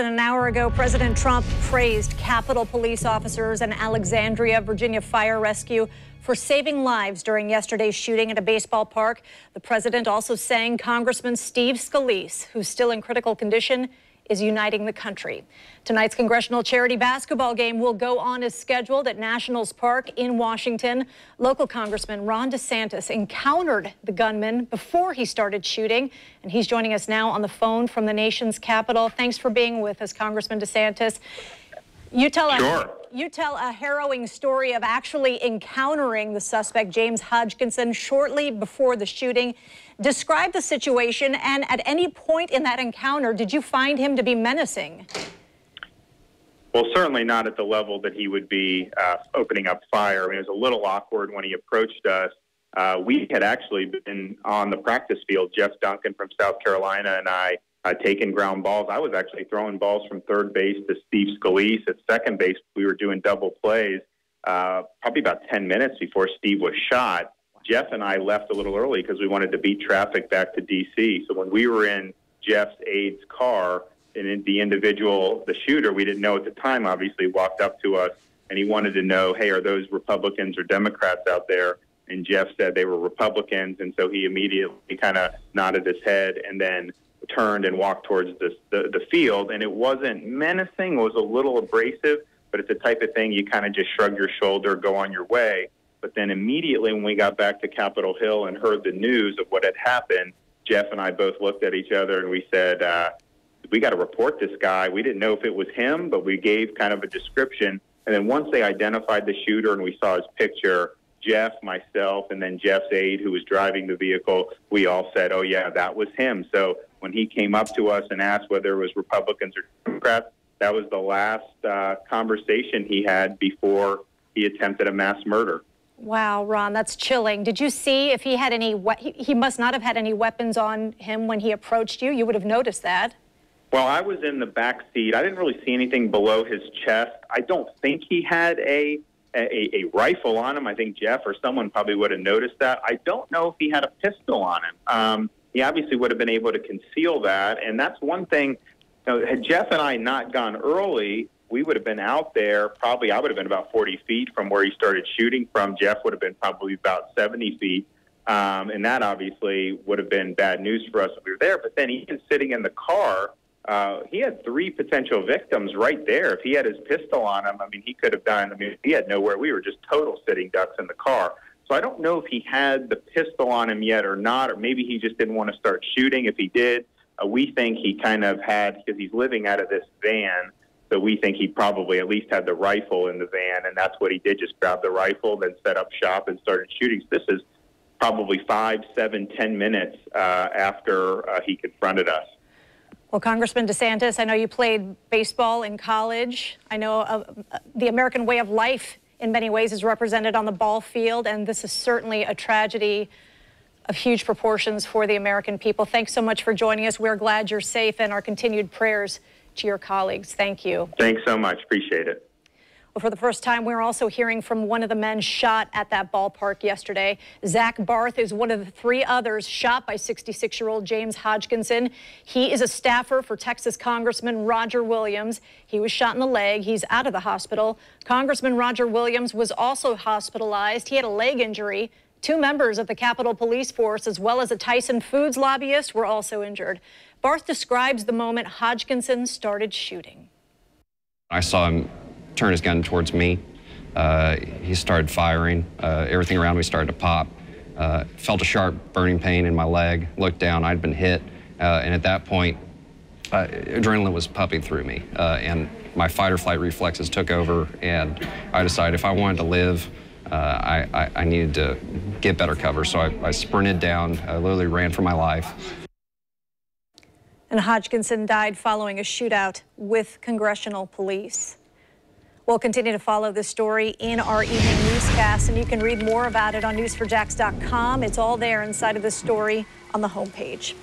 than an hour ago, President Trump praised Capitol Police officers and Alexandria, Virginia fire rescue for saving lives during yesterday's shooting at a baseball park. The president also saying Congressman Steve Scalise, who's still in critical condition, is uniting the country. Tonight's congressional charity basketball game will go on as scheduled at Nationals Park in Washington. Local Congressman Ron DeSantis encountered the gunman before he started shooting, and he's joining us now on the phone from the nation's capital. Thanks for being with us, Congressman DeSantis. You tell a harrowing story of actually encountering the suspect, James Hodgkinson, shortly before the shooting. Describe the situation, and at any point in that encounter, did you find him to be menacing? Well, certainly not at the level that he would be opening up fire. I mean, it was a little awkward when he approached us. We had actually been on the practice field, Jeff Duncan from South Carolina and I, taking ground balls. I was actually throwing balls from third base to Steve Scalise. At second base, we were doing double plays. Probably about 10 minutes before Steve was shot, Jeff and I left a little early because we wanted to beat traffic back to D.C. So when we were in Jeff's aide's car, and the shooter, we didn't know at the time, obviously, walked up to us, and he wanted to know, hey, are those Republicans or Democrats out there? And Jeff said they were Republicans, and so he immediately kind of nodded his head and then turned and walked towards the field. And it wasn't menacing, it was a little abrasive, but it's the type of thing you kind of just shrug your shoulder, go on your way. But then immediately when we got back to Capitol Hill and heard the news of what had happened, Jeff and I both looked at each other and we said, we got to report this guy. We didn't know if it was him, but we gave kind of a description. And then once they identified the shooter and we saw his picture, Jeff, myself, and then Jeff's aide who was driving the vehicle, we all said, oh, yeah, that was him. So when he came up to us and asked whether it was Republicans or Democrats, that was the last conversation he had before he attempted a mass murder. Wow, Ron, that's chilling. Did you see if he had any, he must not have had any weapons on him when he approached you? You would have noticed that. Well, I was in the back seat. I didn't really see anything below his chest. I don't think he had a rifle on him. I think Jeff or someone probably would have noticed that. I don't know if he had a pistol on him. He obviously would have been able to conceal that, and that's one thing. You know, had Jeff and I not gone early, we would have been out there probably, I would have been about 40 feet from where he started shooting from. Jeff would have been probably about 70 feet. And that obviously would have been bad news for us if we were there. But then even sitting in the car, he had 3 potential victims right there. If he had his pistol on him, I mean, he could have done, I mean, he had nowhere. We were just total sitting ducks in the car. So I don't know if he had the pistol on him yet or not, or maybe he just didn't want to start shooting. If he did, we think he kind of had, because he's living out of this van, so we think he probably at least had the rifle in the van, and that's what he did, just grab the rifle, then set up shop and started shooting. So this is probably 5, 7, 10 minutes after he confronted us. Well, Congressman DeSantis, I know you played baseball in college. I know the American way of life in many ways is represented on the ball field, and this is certainly a tragedy of huge proportions for the American people. Thanks so much for joining us. We're glad you're safe, and our continued prayers to your colleagues. Thank you. Thanks so much. Appreciate it. Well, for the first time, we're also hearing from one of the men shot at that ballpark yesterday. Zach Barth is one of the 3 others shot by 66-year-old James Hodgkinson. He is a staffer for Texas Congressman Roger Williams. He was shot in the leg. He's out of the hospital. Congressman Roger Williams was also hospitalized. He had a leg injury. 2 members of the Capitol Police Force, as well as a Tyson Foods lobbyist, were also injured. Barth describes the moment Hodgkinson started shooting. I saw him turn his gun towards me. He started firing. Everything around me started to pop. Felt a sharp burning pain in my leg. Looked down, I'd been hit. And at that point, adrenaline was pumping through me. And my fight or flight reflexes took over. And I decided if I wanted to live, I needed to get better cover. So I sprinted down, I literally ran for my life. And Hodgkinson died following a shootout with congressional police. We'll continue to follow this story in our evening newscast, and you can read more about it on news4jax.com. It's all there inside of this story on the homepage.